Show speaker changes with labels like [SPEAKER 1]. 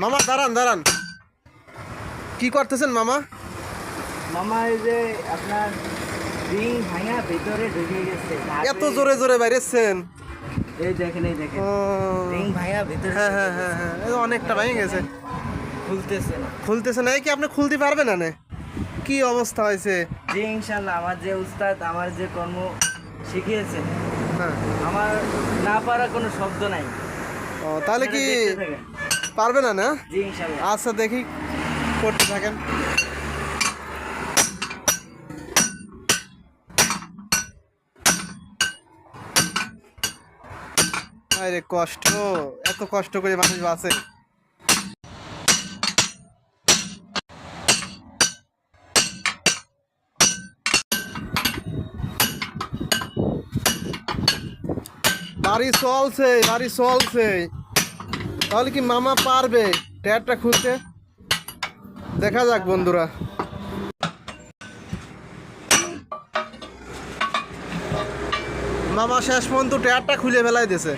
[SPEAKER 1] মামা দাঁড়ান দাঁড়ান, কি করতেছেন মামা?
[SPEAKER 2] মামা এই যে আপনার রিং ভাঙা ভিতরে ঢুকে গেছে।
[SPEAKER 1] এত জোরে জোরে বাইরেছেন?
[SPEAKER 2] এই দেখেন এই দেখেন
[SPEAKER 1] ও
[SPEAKER 2] রিং ভাঙা ভিতরে।
[SPEAKER 1] হ্যাঁ হ্যাঁ হ্যাঁ হ্যাঁ, এই অনেকটা ভেঙে গেছে।
[SPEAKER 2] খুলতেছে না।
[SPEAKER 1] খুলতেছে না? কি আপনি খুলতে পারবেন না? কি অবস্থা হয়েছে?
[SPEAKER 2] জি ইনশাল্লাহ আমার যে উস্তাদ আমার যে কর্ম শিখিয়েছেন,
[SPEAKER 1] হ্যাঁ।
[SPEAKER 2] আমার না পারা কোনো শব্দ নাই।
[SPEAKER 1] ও তাহলে কি
[SPEAKER 2] দেখতে থাকেন।
[SPEAKER 1] পারবে না? না
[SPEAKER 2] জি ইনশাল্লাহ।
[SPEAKER 1] আচ্ছা দেখি, করতে থাকেন। আরে কষ্ট, এত কষ্ট করে মানুষ বাঁচে। বাড়ি চলছে, বাড়ি চলছে। তাহলে কি মামা পারবে টায়ারটা খুলতে? দেখা যাক বন্ধুরা। মামা শেষ পর্যন্ত টায়ারটা খুলে ফেলাই দিয়েছে।